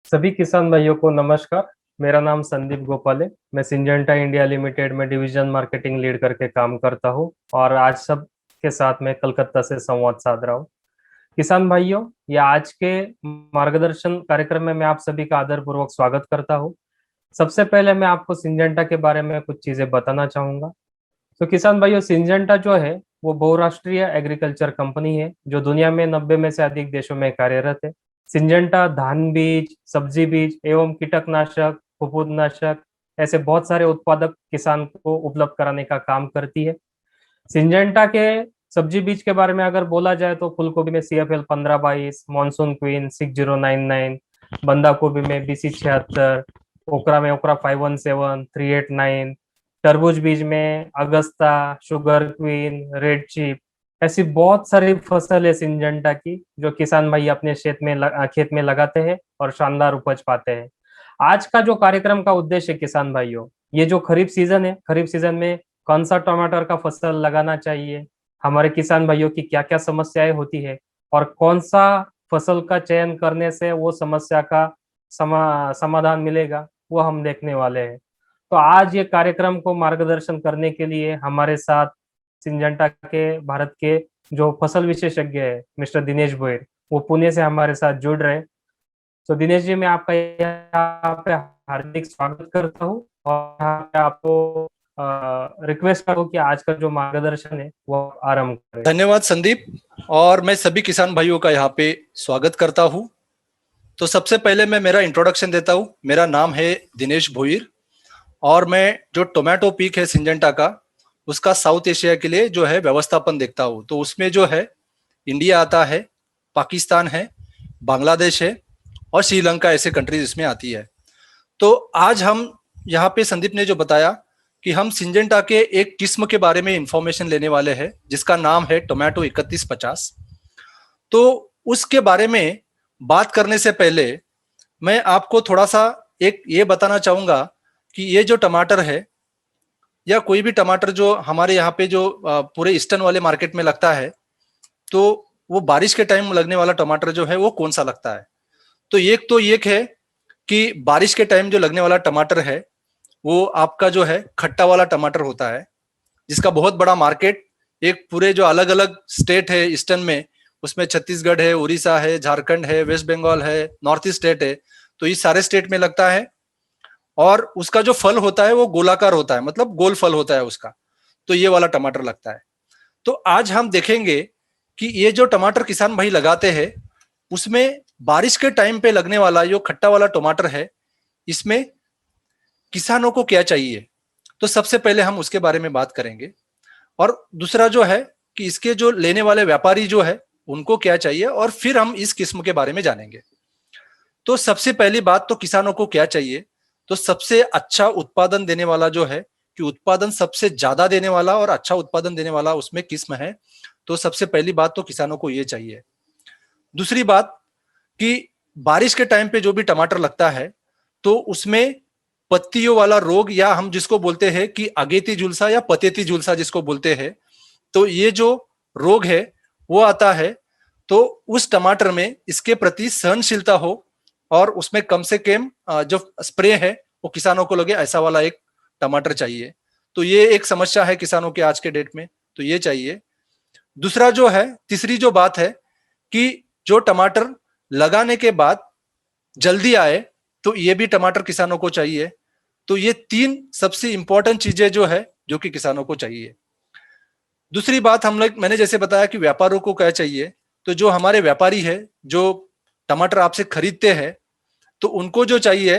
सभी किसान भाइयों को नमस्कार। मेरा नाम संदीप गोपाल है। मैं सिंजेंटा इंडिया लिमिटेड में डिवीजन मार्केटिंग लीड करके काम करता हूँ और आज सब के साथ मैं कलकत्ता से संवाद साध रहा हूँ। किसान भाइयों, ये आज के मार्गदर्शन कार्यक्रम में मैं आप सभी का आदरपूर्वक स्वागत करता हूँ। सबसे पहले मैं आपको सिंजेंटा के बारे में कुछ चीजें बताना चाहूंगा। तो किसान भाइयों, सिंजेंटा जो है वो बहुराष्ट्रीय एग्रीकल्चर कंपनी है जो दुनिया में 90 में से अधिक देशों में कार्यरत है। सिंजेंटा धान बीज, सब्जी बीज एवं कीटकनाशक, फफूंदनाशक ऐसे बहुत सारे उत्पादक किसान को उपलब्ध कराने का काम करती है। सिंजेंटा के सब्जी बीज के बारे में अगर बोला जाए तो फूल गोभी में CFL 1522, मानसून क्वीन 6099, बंदा गोभी में BC 76, ओकरा में ओकरा 517, 389, तरबूज बीज में Augusta, sugar queen, red chip, ऐसी बहुत सारी फसल है सिंजेंटा की जो किसान भाई अपने खेत में लगाते हैं और शानदार उपज पाते हैं। आज का जो कार्यक्रम का उद्देश्य है किसान भाइयों, ये जो खरीफ सीजन है, खरीफ सीजन में कौन सा टमाटर का फसल लगाना चाहिए, हमारे किसान भाइयों की क्या क्या समस्याएं होती है और कौन सा फसल का चयन करने से वो समस्या का समाधान मिलेगा, वो हम देखने वाले हैं। तो आज ये कार्यक्रम को मार्गदर्शन करने के लिए हमारे साथ सिंजेंटा के भारत के जो फसल विशेषज्ञ है मिस्टर दिनेश भोयर, वो पुणे से हमारे साथ जुड़ रहे। तो दिनेश जी, मैं आपका यहाँ पे हार्दिक स्वागत करता हूँ और यहाँ पे आपको रिक्वेस्ट करूँ कि आज का जो मार्गदर्शन है वो आरंभ करें। धन्यवाद संदीप। और मैं सभी किसान भाइयों का यहाँ पे स्वागत करता हूँ। तो सबसे पहले मैं मेरा इंट्रोडक्शन देता हूँ। मेरा नाम है दिनेश भोईर और मैं जो टोमेटो पीक है सिंजेंटा का, उसका साउथ एशिया के लिए जो है व्यवस्थापन देखता हूँ। तो उसमें जो है इंडिया आता है, पाकिस्तान है, बांग्लादेश है और श्रीलंका, ऐसे कंट्रीज इसमें आती है। तो आज हम यहाँ पे संदीप ने जो बताया कि हम सिंजेंटा के एक किस्म के बारे में इंफॉर्मेशन लेने वाले हैं जिसका नाम है टोमेटो 3150। तो उसके बारे में बात करने से पहले मैं आपको थोड़ा सा एक ये बताना चाहूंगा कि ये जो टमाटर है या कोई भी टमाटर जो हमारे यहाँ पे जो पूरे ईस्टर्न वाले मार्केट में लगता है, तो वो बारिश के टाइम लगने वाला टमाटर जो है वो कौन सा लगता है। तो एक है कि बारिश के टाइम जो लगने वाला टमाटर है वो आपका जो है खट्टा वाला टमाटर होता है, जिसका बहुत बड़ा मार्केट एक पूरे जो अलग अलग स्टेट है ईस्टर्न में, उसमें छत्तीसगढ़ है, उड़ीसा है, झारखंड है, वेस्ट बंगाल है, नॉर्थ ईस्ट स्टेट है, तो इस सारे स्टेट में लगता है। और उसका जो फल होता है वो गोलाकार होता है, मतलब गोल फल होता है उसका। तो ये वाला टमाटर लगता है। तो आज हम देखेंगे कि ये जो टमाटर किसान भाई लगाते हैं उसमें बारिश के टाइम पे लगने वाला जो खट्टा वाला टमाटर है, इसमें किसानों को क्या चाहिए। तो सबसे पहले हम उसके बारे में बात करेंगे। और दूसरा जो है कि इसके जो लेने वाले व्यापारी जो है उनको क्या चाहिए, और फिर हम इस किस्म के बारे में जानेंगे। तो सबसे पहली बात तो किसानों को क्या चाहिए। तो सबसे अच्छा उत्पादन देने वाला जो है, कि उत्पादन सबसे ज्यादा देने वाला और अच्छा उत्पादन देने वाला उसमें किस्म है, तो सबसे पहली बात तो किसानों को ये चाहिए। दूसरी बात कि बारिश के टाइम पे जो भी टमाटर लगता है तो उसमें पत्तियों वाला रोग, या हम जिसको बोलते हैं कि अगेती झुलसा या पतेती झुलसा जिसको बोलते हैं, तो ये जो रोग है वो आता है। तो उस टमाटर में इसके प्रति सहनशीलता हो और उसमें कम से कम जो स्प्रे है वो किसानों को लगे, ऐसा वाला एक टमाटर चाहिए। तो ये एक समस्या है किसानों के आज के डेट में, तो ये चाहिए। दूसरा जो है, तीसरी जो बात है कि जो टमाटर लगाने के बाद जल्दी आए, तो ये भी टमाटर किसानों को चाहिए। तो ये तीन सबसे इंपॉर्टेंट चीजें जो है जो कि किसानों को चाहिए। दूसरी बात हम लोग, मैंने जैसे बताया कि व्यापारियों को क्या चाहिए, तो जो हमारे व्यापारी है जो टमाटर आपसे खरीदते हैं, तो उनको जो चाहिए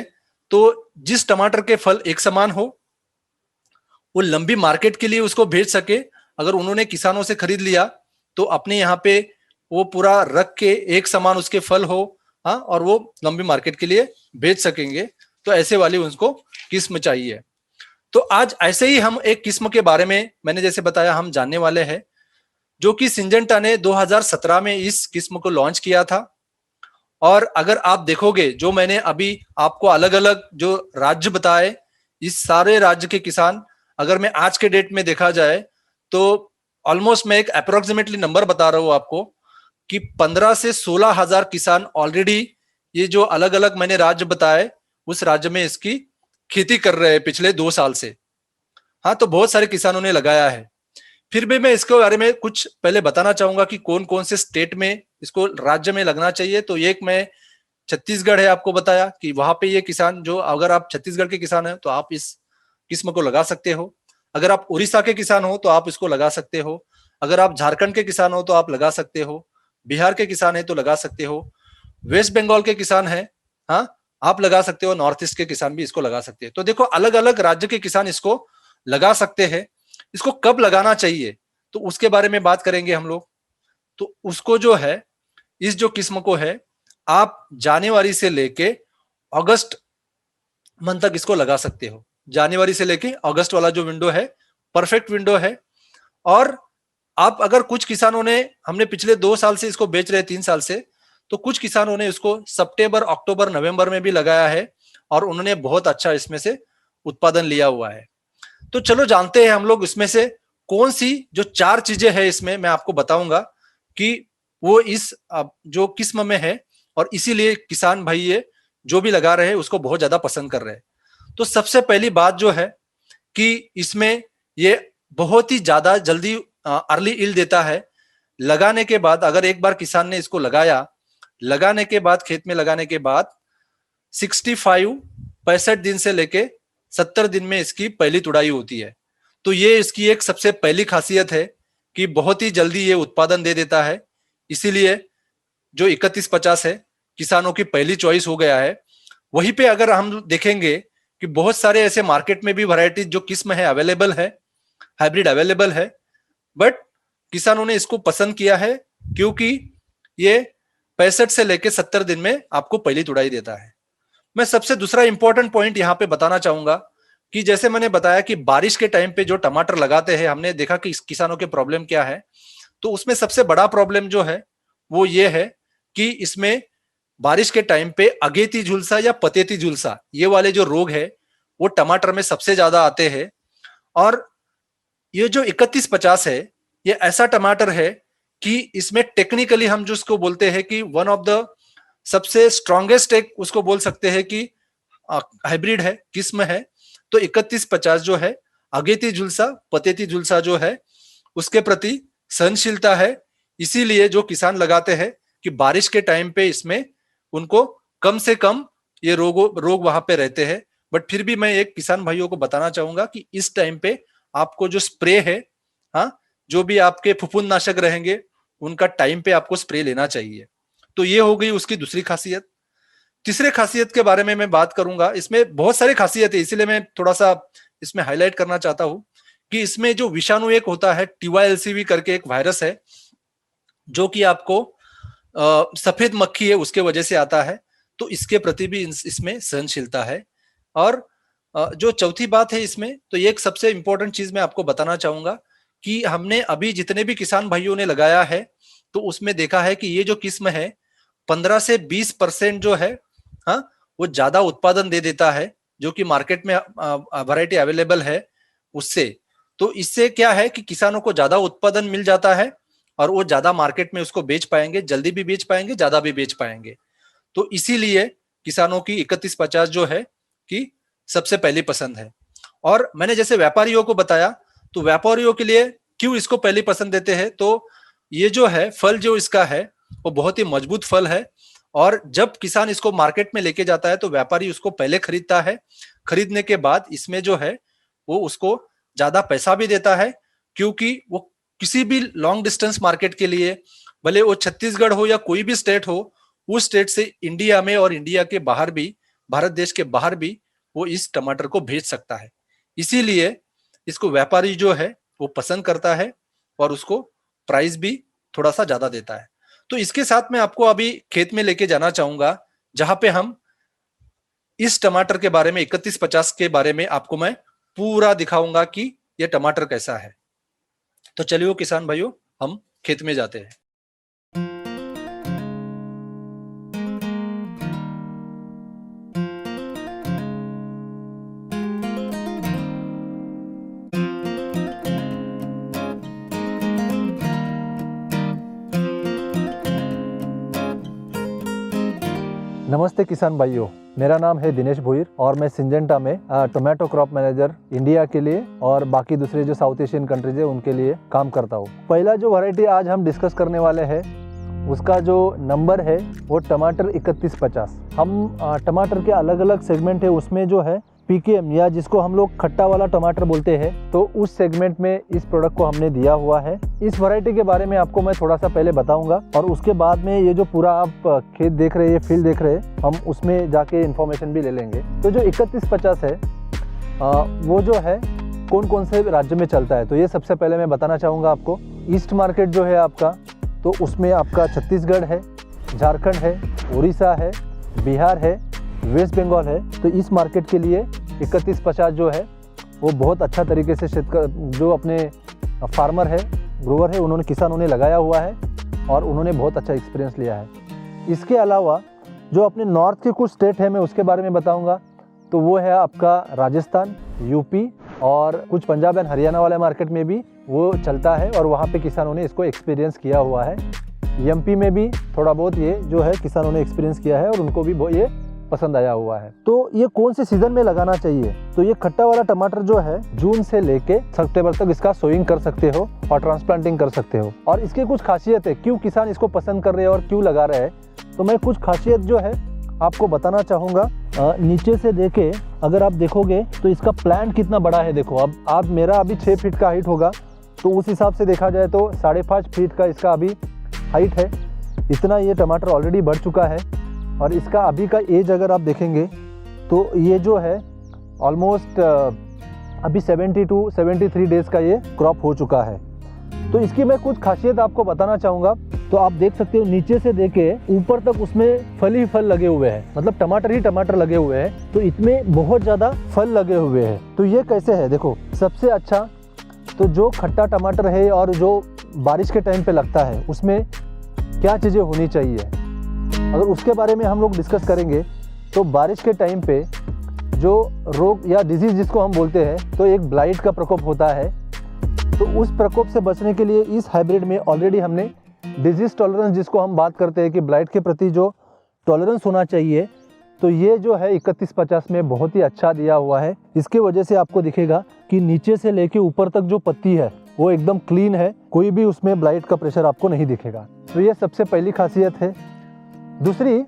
तो जिस टमाटर के फल एक समान हो, वो लंबी मार्केट के लिए उसको भेज सके। अगर उन्होंने किसानों से खरीद लिया तो अपने यहाँ पे वो पूरा रख के एक समान उसके फल हो, हाँ, और वो लंबी मार्केट के लिए भेज सकेंगे। तो ऐसे वाली उनको किस्म चाहिए। तो आज ऐसे ही हम एक किस्म के बारे में, मैंने जैसे बताया, हम जानने वाले हैं, जो कि सिंजेंटा ने 2017 में इस किस्म को लॉन्च किया था। और अगर आप देखोगे, जो मैंने अभी आपको अलग अलग जो राज्य बताए, इस सारे राज्य के किसान, अगर मैं आज के डेट में देखा जाए तो ऑलमोस्ट मैं एक अप्रोक्सीमेटली नंबर बता रहा हूं आपको कि 15 से 16 हजार किसान ऑलरेडी ये जो अलग अलग मैंने राज्य बताए, उस राज्य में इसकी खेती कर रहे हैं पिछले 2 साल से। हाँ, तो बहुत सारे किसानों ने लगाया है। फिर भी मैं इसके बारे में कुछ पहले बताना चाहूंगा कि कौन कौन से स्टेट में इसको राज्य में लगना चाहिए। तो एक मैं छत्तीसगढ़ है, आपको बताया कि वहां पे ये किसान, जो अगर आप छत्तीसगढ़ के किसान हैं तो आप इस किस्म को लगा सकते हो। अगर आप उड़ीसा के किसान हो तो आप इसको लगा सकते हो। अगर आप झारखंड के किसान हो तो आप लगा सकते हो। बिहार के किसान है तो लगा सकते हो। वेस्ट बंगाल के किसान है, हाँ, आप लगा सकते हो। नॉर्थ ईस्ट के किसान भी इसको लगा सकते हैं। तो देखो, अलग अलग राज्य के किसान इसको लगा सकते हैं। इसको कब लगाना चाहिए तो उसके बारे में बात करेंगे हम लोग। तो उसको जो है, इस जो किस्म को है, आप जनवरी से लेके अगस्त मंथ तक इसको लगा सकते हो। जनवरी से लेके अगस्त वाला जो विंडो है, परफेक्ट विंडो है। और आप अगर कुछ किसानों ने, हमने पिछले 2 साल से इसको बेच रहे हैं, 3 साल से, तो कुछ किसानों ने इसको सितंबर, अक्टूबर, नवंबर में भी लगाया है और उन्होंने बहुत अच्छा इसमें से उत्पादन लिया हुआ है। तो चलो जानते हैं हम लोग इसमें से कौन सी जो 4 चीजें हैं इसमें, मैं आपको बताऊंगा कि वो इस जो किस्म में है, और इसीलिए किसान भाई ये जो भी लगा रहे हैं उसको बहुत ज्यादा पसंद कर रहे हैं। तो सबसे पहली बात जो है कि इसमें ये बहुत ही ज्यादा जल्दी अर्ली ईल देता है। लगाने के बाद, अगर एक बार किसान ने इसको लगाया, लगाने के बाद, खेत में लगाने के बाद 65 दिन से लेके 70 दिन में इसकी पहली तुड़ाई होती है। तो ये इसकी एक सबसे पहली खासियत है कि बहुत ही जल्दी ये उत्पादन दे देता है। इसीलिए जो 3150 है, किसानों की पहली चॉइस हो गया है। वहीं पे अगर हम देखेंगे कि बहुत सारे ऐसे मार्केट में भी वैरायटी जो किस्म है अवेलेबल है, हाइब्रिड अवेलेबल है, बट किसानों ने इसको पसंद किया है क्योंकि ये 65 से लेके 70 दिन में आपको पहली तुड़ाई देता है। मैं सबसे दूसरा इंपॉर्टेंट पॉइंट यहाँ पे बताना चाहूंगा कि जैसे मैंने बताया कि बारिश के टाइम पे जो टमाटर लगाते हैं, हमने देखा कि किसानों के प्रॉब्लम क्या है। तो उसमें सबसे बड़ा प्रॉब्लम जो है वो ये है कि इसमें बारिश के टाइम पे अगेती झुलसा या पतेती झुलसा, ये वाले जो रोग है वो टमाटर में सबसे ज्यादा आते हैं। और ये जो 3150 है, ये ऐसा टमाटर है कि इसमें टेक्निकली हम जो उसको बोलते हैं कि वन ऑफ द सबसे स्ट्रॉन्गेस्ट एक उसको बोल सकते हैं कि हाइब्रिड है, किस्म है। तो 3150 जो है, अगेती झुलसा पतेती झुलसा जो है उसके प्रति सहनशीलता है। इसीलिए जो किसान लगाते हैं कि बारिश के टाइम पे इसमें उनको कम से कम ये रोग वहां पे रहते हैं। बट फिर भी मैं एक किसान भाइयों को बताना चाहूंगा कि इस टाइम पे आपको जो स्प्रे है, हाँ, जो भी आपके फफूंदनाशक रहेंगे उनका टाइम पे आपको स्प्रे लेना चाहिए। तो ये हो गई उसकी दूसरी खासियत। तीसरे खासियत के बारे में मैं बात करूंगा। इसमें बहुत सारी खासियत है, इसीलिए मैं थोड़ा सा इसमें हाईलाइट करना चाहता हूं कि इसमें जो विषाणु एक होता है, TYLCV करके एक वायरस है, जो कि आपको सफेद मक्खी है उसके वजह से आता है। तो इसके प्रति भी इसमें सहनशीलता है। और जो चौथी बात है इसमें, तो ये एक सबसे इंपॉर्टेंट चीज मैं आपको बताना चाहूंगा कि हमने अभी जितने भी किसान भाइयों ने लगाया है, तो उसमें देखा है कि ये जो किस्म है 15 से 20% जो है, हाँ, वो ज्यादा उत्पादन दे देता है, जो कि मार्केट में वैरायटी अवेलेबल है उससे। तो इससे क्या है कि किसानों को ज्यादा उत्पादन मिल जाता है और वो ज्यादा मार्केट में उसको बेच पाएंगे, जल्दी भी बेच पाएंगे, ज्यादा भी बेच पाएंगे। तो इसीलिए किसानों की 3150 जो है कि सबसे पहली पसंद है। और मैंने जैसे व्यापारियों को बताया, तो व्यापारियों के लिए क्यों इसको पहली पसंद देते हैं, तो ये जो है फल जो इसका है वो बहुत ही मजबूत फल है। और जब किसान इसको मार्केट में लेके जाता है तो व्यापारी उसको पहले खरीदता है। खरीदने के बाद इसमें जो है वो उसको ज्यादा पैसा भी देता है, क्योंकि वो किसी भी लॉन्ग डिस्टेंस मार्केट के लिए, भले वो छत्तीसगढ़ हो या कोई भी स्टेट हो, उस स्टेट से इंडिया में और इंडिया के बाहर भी, भारत देश के बाहर भी वो इस टमाटर को भेज सकता है। इसीलिए इसको व्यापारी जो है वो पसंद करता है और उसको प्राइस भी थोड़ा सा ज्यादा देता है। तो इसके साथ मैं आपको अभी खेत में लेके जाना चाहूंगा, जहां पे हम इस टमाटर के बारे में 3150 के बारे में आपको मैं पूरा दिखाऊंगा कि ये टमाटर कैसा है। तो चलिए किसान भाइयों, हम खेत में जाते हैं। नमस्ते किसान भाइयों, मेरा नाम है दिनेश भोईर और मैं सिंजेंटा में टोमेटो क्रॉप मैनेजर इंडिया के लिए और बाकी दूसरे जो साउथ एशियन कंट्रीज है उनके लिए काम करता हूँ। पहला जो वैरायटी आज हम डिस्कस करने वाले हैं उसका जो नंबर है वो टमाटर 3150। हम टमाटर के अलग अलग सेगमेंट है, उसमें जो है पीकेएम या जिसको हम लोग खट्टा वाला टमाटर बोलते हैं, तो उस सेगमेंट में इस प्रोडक्ट को हमने दिया हुआ है। इस वैरायटी के बारे में आपको मैं थोड़ा सा पहले बताऊंगा और उसके बाद में ये जो पूरा आप खेत देख रहे हैं, फील्ड देख रहे हैं, हम उसमें जाके इन्फॉर्मेशन भी ले लेंगे। तो जो 3150 है वो जो है कौन कौन से राज्य में चलता है, तो ये सबसे पहले मैं बताना चाहूँगा आपको। ईस्ट मार्केट जो है आपका, तो उसमें आपका छत्तीसगढ़ है, झारखंड है, उड़ीसा है, बिहार है, वेस्ट बंगाल है। तो इस मार्केट के लिए 3150 जो है वो बहुत अच्छा तरीके से जो अपने फार्मर है, ग्रोवर है, उन्होंने किसानों ने लगाया हुआ है और उन्होंने बहुत अच्छा एक्सपीरियंस लिया है। इसके अलावा जो अपने नॉर्थ के कुछ स्टेट है मैं उसके बारे में बताऊंगा। तो वो है आपका राजस्थान, यूपी और कुछ पंजाब एंड हरियाणा वाले मार्केट में भी वो चलता है और वहाँ पे किसानों ने इसको एक्सपीरियंस किया हुआ है। एमपी में भी थोड़ा बहुत ये जो है किसानों ने एक्सपीरियंस किया है और उनको भी ये पसंद आया हुआ है। तो ये कौन से सीजन में लगाना चाहिए, तो ये खट्टा वाला टमाटर जो है जून से लेके सितंबर तक इसका सोइंग कर सकते हो और ट्रांसप्लांटिंग कर सकते हो। और इसकी कुछ खासियत है, क्यों किसान इसको पसंद कर रहे हैं और क्यों लगा रहे हैं, तो मैं कुछ खासियत जो है आपको बताना चाहूँगा। नीचे से देखे अगर आप देखोगे तो इसका प्लांट कितना बड़ा है। देखो अब आप मेरा अभी 6 फीट का हाइट होगा, तो उस हिसाब से देखा जाए तो 5.5 फीट का इसका अभी हाइट है। इतना ये टमाटर ऑलरेडी बढ़ चुका है और इसका अभी का एज अगर आप देखेंगे तो ये जो है ऑलमोस्ट अभी 73 डेज़ का ये क्रॉप हो चुका है। तो इसकी मैं कुछ खासियत आपको बताना चाहूँगा। तो आप देख सकते हो नीचे से देखे ऊपर तक उसमें फल ही फल लगे हुए हैं, मतलब टमाटर ही टमाटर लगे हुए हैं। तो इसमें बहुत ज़्यादा फल लगे हुए हैं। तो ये कैसे है, देखो सबसे अच्छा तो जो खट्टा टमाटर है और जो बारिश के टाइम पे लगता है उसमें क्या चीज़ें होनी चाहिए, अगर उसके बारे में हम लोग डिस्कस करेंगे तो बारिश के टाइम पे जो रोग या डिजीज़ जिसको हम बोलते हैं, तो एक ब्लाइट का प्रकोप होता है। तो उस प्रकोप से बचने के लिए इस हाइब्रिड में ऑलरेडी हमने डिजीज़ टॉलरेंस जिसको हम बात करते हैं कि ब्लाइट के प्रति जो टॉलरेंस होना चाहिए, तो ये जो है 3150 में बहुत ही अच्छा दिया हुआ है। इसके वजह से आपको दिखेगा कि नीचे से लेके ऊपर तक जो पत्ती है वो एकदम क्लीन है, कोई भी उसमें ब्लाइट का प्रेशर आपको नहीं दिखेगा। तो ये सबसे पहली खासियत है। दूसरी,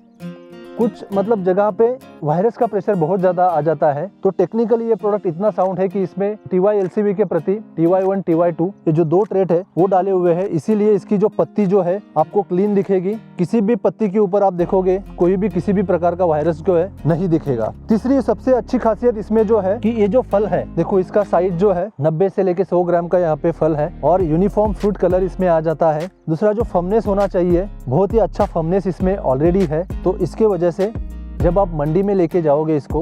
कुछ मतलब जगह पे वायरस का प्रेशर बहुत ज़्यादा आ जाता है, तो टेक्निकली ये प्रोडक्ट इतना साउंड है कि इसमें TYLCV के प्रति TY1 TY2 ये जो 2 ट्रेट है वो डाले हुए हैं, इसीलिए इसकी जो पत्ती जो है आपको क्लीन दिखेगी। किसी भी पत्ती के ऊपर आप देखोगे कोई भी किसी भी प्रकार का वायरस जो है नहीं दिखेगा। तीसरी सबसे अच्छी खासियत इसमें जो है कि ये जो फल है, देखो इसका साइज जो है 90 से लेके 100 ग्राम का यहाँ पे फल है और यूनिफॉर्म फ्रूट कलर इसमें आ जाता है। दूसरा जो फर्मनेस होना चाहिए, बहुत ही अच्छा फर्मनेस इसमें ऑलरेडी है। तो इसके वजह से जब आप मंडी में लेके जाओगे इसको,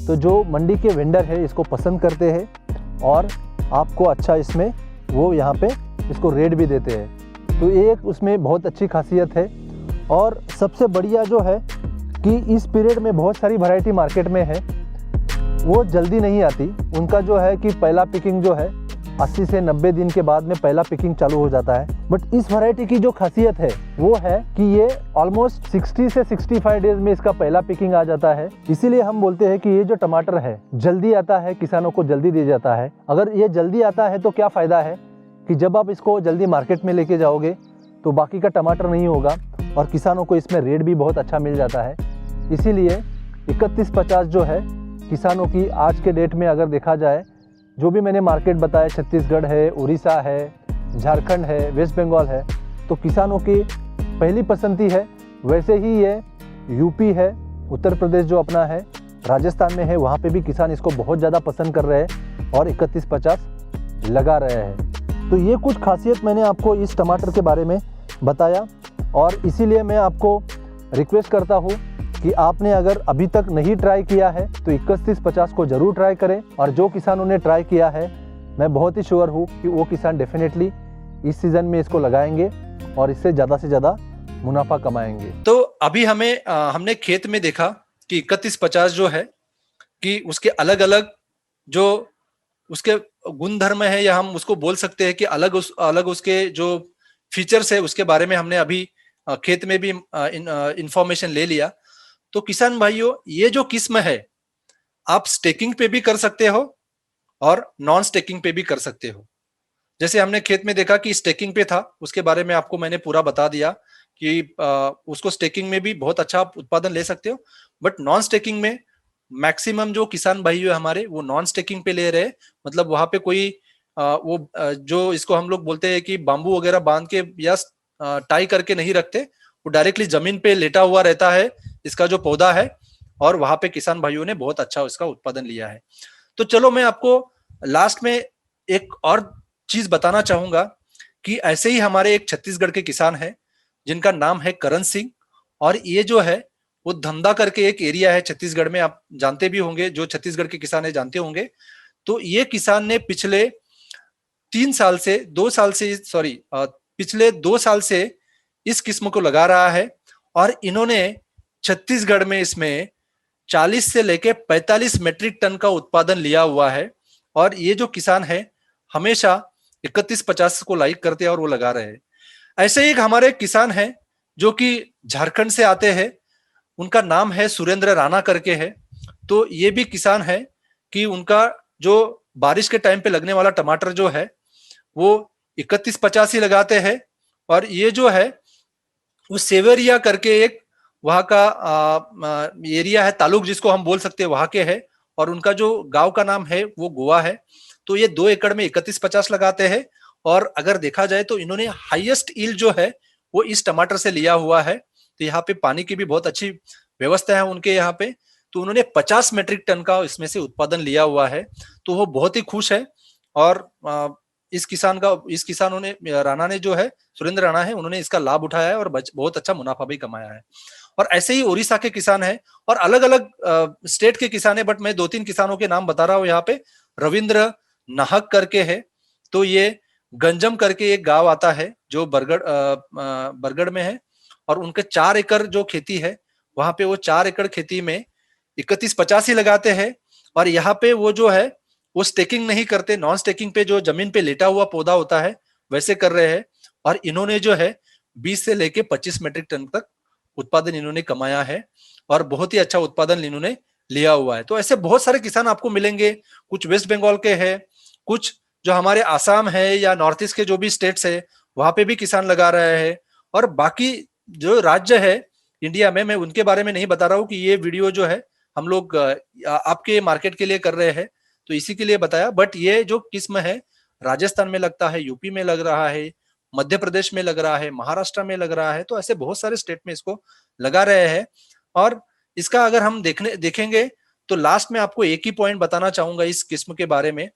तो जो मंडी के वेंडर है इसको पसंद करते हैं और आपको अच्छा इसमें वो यहाँ पे इसको रेट भी देते हैं। तो एक उसमें बहुत अच्छी खासियत है। और सबसे बढ़िया जो है कि इस पीरियड में बहुत सारी वैरायटी मार्केट में है, वो जल्दी नहीं आती। उनका जो है कि पहला पिकिंग जो है 80 से 90 दिन के बाद में पहला पिकिंग चालू हो जाता है। बट इस वैरायटी की जो खासियत है वो है कि ये ऑलमोस्ट 60 से 65 डेज में इसका पहला पिकिंग आ जाता है। इसीलिए हम बोलते हैं कि ये जो टमाटर है जल्दी आता है, किसानों को जल्दी दिया जाता है। अगर ये जल्दी आता है तो क्या फ़ायदा है कि जब आप इसको जल्दी मार्केट में लेके जाओगे तो बाकी का टमाटर नहीं होगा और किसानों को इसमें रेट भी बहुत अच्छा मिल जाता है। इसीलिए 3150 जो है किसानों की आज के डेट में अगर देखा जाए, जो भी मैंने मार्केट बताया, छत्तीसगढ़ है, उड़ीसा है, झारखंड है, वेस्ट बंगाल है, तो किसानों की पहली पसंदी है। वैसे ही ये यूपी है, उत्तर प्रदेश जो अपना है, राजस्थान में है, वहाँ पे भी किसान इसको बहुत ज़्यादा पसंद कर रहे हैं और 3150 लगा रहे हैं। तो ये कुछ खासियत मैंने आपको इस टमाटर के बारे में बताया और इसीलिए मैं आपको रिक्वेस्ट करता हूँ कि आपने अगर अभी तक नहीं ट्राई किया है तो 3150 को ज़रूर ट्राई करें। और जो किसानों ने ट्राई किया है, मैं बहुत ही श्योर हूँ कि वो किसान डेफिनेटली इस सीज़न में इसको लगाएंगे और इससे ज़्यादा से ज़्यादा मुनाफा कमाएंगे। तो अभी हमने खेत में देखा कि 3150 जो है कि उसके अलग अलग जो उसके गुणधर्म है, या हम उसको बोल सकते हैं कि अलग उसके जो फीचर्स है, उसके बारे में हमने अभी खेत में भी इंफॉर्मेशन ले लिया। तो किसान भाइयों, ये जो किस्म है आप स्टेकिंग पे भी कर सकते हो और नॉन स्टेकिंग पे भी कर सकते हो। जैसे हमने खेत में देखा कि स्टेकिंग पे था, उसके बारे में आपको मैंने पूरा बता दिया कि उसको स्टेकिंग में भी बहुत अच्छा आप उत्पादन ले सकते हो। बट नॉन स्टेकिंग में मैक्सिमम जो किसान भाई है हमारे, वो नॉन स्टेकिंग पे ले रहे हैं। मतलब वहां पे कोई जो इसको हम लोग बोलते हैं कि बांबू वगैरह बांध के या टाई करके नहीं रखते, वो डायरेक्टली जमीन पे लेटा हुआ रहता है इसका जो पौधा है, और वहां पे किसान भाइयों ने बहुत अच्छा इसका उत्पादन लिया है। तो चलो मैं आपको लास्ट में एक और चीज बताना चाहूंगा कि ऐसे ही हमारे एक छत्तीसगढ़ के किसान हैं जिनका नाम है करण सिंह, और ये जो है वो धंधा करके एक एरिया है छत्तीसगढ़ में, आप जानते भी होंगे, जो छत्तीसगढ़ के किसान है जानते होंगे। तो ये किसान ने पिछले 3 साल से 2 साल से सॉरी पिछले 2 साल से इस किस्म को लगा रहा है, और इन्होंने छत्तीसगढ़ में इसमें 40 से लेके 45 मेट्रिक टन का उत्पादन लिया हुआ है। और ये जो किसान है हमेशा 3150 को लाइक करते हैं और वो लगा रहे हैं। ऐसे ही एक हमारे किसान है जो कि झारखंड से आते हैं, उनका नाम है सुरेंद्र राणा करके है। तो ये भी किसान है कि उनका जो बारिश के टाइम पे लगने वाला टमाटर जो है वो 3150 ही लगाते हैं। और ये जो है वो सेवेरिया करके एक वहां का एरिया है, तालुक जिसको हम बोल सकते हैं, वहां के है, और उनका जो गांव का नाम है वो गोवा है। तो ये 2 एकड़ में 3150 लगाते हैं। और अगर देखा जाए तो इन्होंने हाईएस्ट ईल्ड जो है वो इस टमाटर से लिया हुआ है। तो यहाँ पे पानी की भी बहुत अच्छी व्यवस्था है उनके यहाँ पे। तो उन्होंने 50 मेट्रिक टन का इसमें से उत्पादन लिया हुआ है। तो वो बहुत ही खुश है। और इस किसानों ने, राणा ने जो है, सुरेंद्र राणा है, उन्होंने इसका लाभ उठाया है और बहुत अच्छा मुनाफा भी कमाया है। और ऐसे ही उड़ीसा के किसान है और अलग अलग स्टेट के किसान है, बट मैं 2-3 किसानों के नाम बता रहा हूँ यहाँ पे। रविंद्र नाहक करके है, तो ये गंजम करके एक गांव आता है जो बरगढ़ में है, और उनके 4 एकड़ जो खेती है वहां पे वो 4 एकड़ खेती में 3150 ही लगाते हैं। और यहाँ पे वो जो है वो स्टेकिंग नहीं करते, नॉन स्टेकिंग पे जो जमीन पे लेटा हुआ पौधा होता है वैसे कर रहे हैं। और इन्होंने जो है 20 से लेके 25 मेट्रिक टन तक उत्पादन इन्होंने कमाया है, और बहुत ही अच्छा उत्पादन इन्होंने लिया हुआ है। तो ऐसे बहुत सारे किसान आपको मिलेंगे। कुछ वेस्ट बंगाल के हैं, कुछ जो हमारे आसाम है या नॉर्थ ईस्ट के जो भी स्टेट्स है वहां पे भी किसान लगा रहे हैं। और बाकी जो राज्य है इंडिया में, मैं उनके बारे में नहीं बता रहा हूँ कि ये वीडियो जो है हम लोग आपके मार्केट के लिए कर रहे हैं, तो इसी के लिए बताया। बट ये जो किस्म है राजस्थान में लगता है, यूपी में लग रहा है, मध्य प्रदेश में लग रहा है, महाराष्ट्र में लग रहा है। तो ऐसे बहुत सारे स्टेट में इसको लगा रहे हैं। और इसका अगर हम देखेंगे तो लास्ट में आपको एक ही पॉइंट बताना चाहूंगा इस किस्म के बारे में।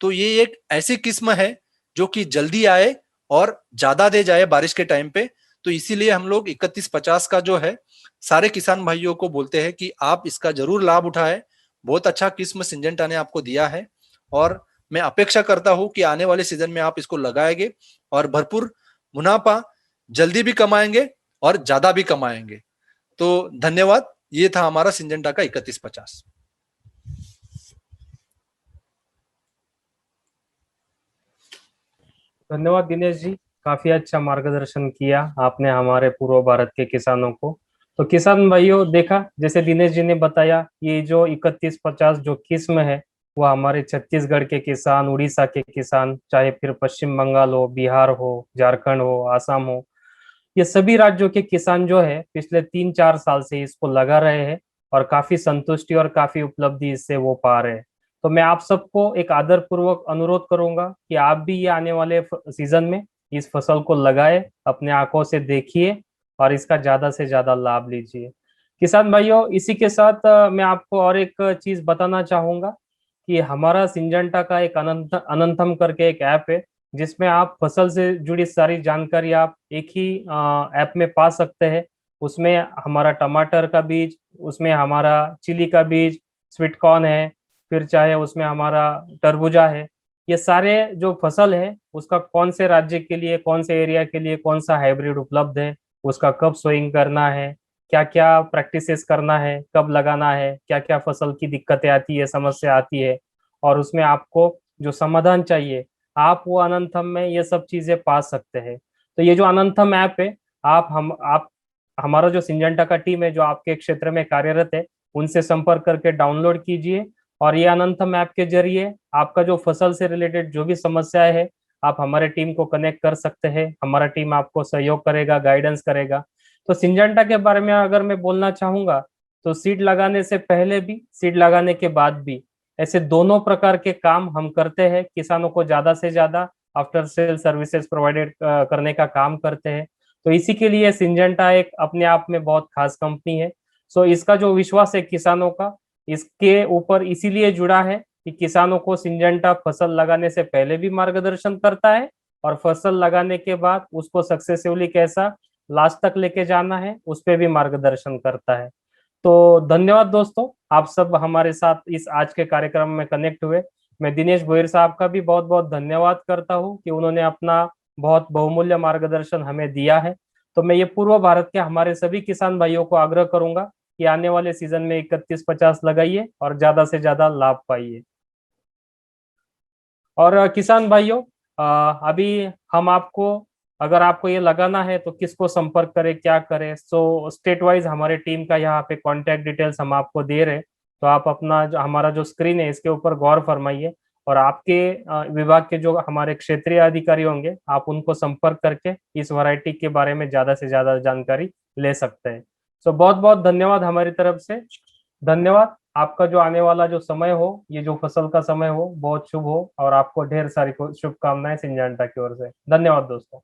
तो ये एक ऐसी किस्म है जो कि जल्दी आए और ज्यादा दे जाए बारिश के टाइम पे। तो इसीलिए हम लोग 3150 का जो है सारे किसान भाइयों को बोलते हैं कि आप इसका जरूर लाभ उठाए। बहुत अच्छा किस्म सिंजेंटा ने आपको दिया है, और मैं अपेक्षा करता हूं कि आने वाले सीजन में आप इसको लगाएंगे और भरपूर मुनाफा जल्दी भी कमाएंगे और ज्यादा भी कमाएंगे। तो धन्यवाद। ये था हमारा सिंजेंटा का 3150। धन्यवाद दिनेश जी, काफी अच्छा मार्गदर्शन किया आपने हमारे पूर्व भारत के किसानों को। तो किसान भाइयों, देखा जैसे दिनेश जी ने बताया, ये जो 3150 जो किस्म है वो हमारे छत्तीसगढ़ के किसान, उड़ीसा के किसान, चाहे फिर पश्चिम बंगाल हो, बिहार हो, झारखंड हो, आसाम हो, ये सभी राज्यों के किसान जो है पिछले 3-4 साल से इसको लगा रहे हैं और काफी संतुष्टि और काफी उपलब्धि इससे वो पा रहे हैं। तो मैं आप सबको एक आदर पूर्वक अनुरोध करूंगा कि आप भी ये आने वाले सीजन में इस फसल को लगाए, अपने आंखों से देखिए और इसका ज्यादा से ज्यादा लाभ लीजिए। किसान भाइयों, इसी के साथ मैं आपको और एक चीज बताना चाहूंगा कि हमारा सिंजेंटा का एक अनंतम करके एक ऐप है, जिसमें आप फसल से जुड़ी सारी जानकारी आप एक ही ऐप में पा सकते हैं। उसमें हमारा टमाटर का बीज, उसमें हमारा चिली का बीज, स्वीट कॉर्न है, फिर चाहे उसमें हमारा तरबूजा है, ये सारे जो फसल है उसका कौन से राज्य के लिए, कौन से एरिया के लिए कौन सा हाइब्रिड उपलब्ध है, उसका कब सोइंग करना है, क्या क्या प्रैक्टिसेस करना है, कब लगाना है, क्या क्या फसल की दिक्कतें आती है, समस्या आती है, और उसमें आपको जो समाधान चाहिए आप वो अनंतम में ये सब चीजें पा सकते हैं। तो ये जो अनंतम ऐप है, आप हमारा जो सिंजेंटा का टीम है जो आपके क्षेत्र में कार्यरत है, उनसे संपर्क करके डाउनलोड कीजिए। और ये अनंतम ऐप के जरिए आपका जो फसल से रिलेटेड जो भी समस्याएं है, आप हमारे टीम को कनेक्ट कर सकते हैं। हमारा टीम आपको सहयोग करेगा, गाइडेंस करेगा। तो सिंजेंटा के बारे में अगर मैं बोलना चाहूंगा, तो सीड लगाने से पहले भी, सीड लगाने के बाद भी, ऐसे दोनों प्रकार के काम हम करते हैं। किसानों को ज्यादा से ज्यादा आफ्टर सेल सर्विसेज प्रोवाइडेड करने का काम करते हैं। तो इसी के लिए सिंजेंटा एक अपने आप में बहुत खास कंपनी है। सो इसका जो विश्वास है किसानों का, इसके ऊपर इसीलिए जुड़ा है कि किसानों को सिंजेंटा फसल लगाने से पहले भी मार्गदर्शन करता है, और फसल लगाने के बाद उसको सक्सेसफुली कैसा लास्ट तक लेके जाना है, उस पर भी मार्गदर्शन करता है। तो धन्यवाद दोस्तों, आप सब हमारे साथ इस आज के कार्यक्रम में कनेक्ट हुए। मैं दिनेश भोईर साहब का भी बहुत बहुत धन्यवाद करता हूं कि उन्होंने अपना बहुत बहुमूल्य मार्गदर्शन हमें दिया है। तो मैं ये पूर्व भारत के हमारे सभी किसान भाइयों को आग्रह करूंगा कि आने वाले सीजन में 3150 लगाइए और ज्यादा से ज्यादा लाभ पाइए। और किसान भाइयों, अभी हम आपको, अगर आपको ये लगाना है तो किसको संपर्क करें, क्या करें, सो स्टेट वाइज हमारे टीम का यहाँ पे कांटेक्ट डिटेल्स हम आपको दे रहे हैं। तो आप अपना जो हमारा जो स्क्रीन है इसके ऊपर गौर फरमाइए, और आपके विभाग के जो हमारे क्षेत्रीय अधिकारी होंगे, आप उनको संपर्क करके इस वैरायटी के बारे में ज्यादा से ज्यादा जानकारी ले सकते हैं। सो बहुत बहुत धन्यवाद हमारी तरफ से। धन्यवाद। आपका जो आने वाला जो समय हो, ये जो फसल का समय हो, बहुत शुभ हो, और आपको ढेर सारी शुभकामनाएं सिंजेंटा की ओर से। धन्यवाद दोस्तों।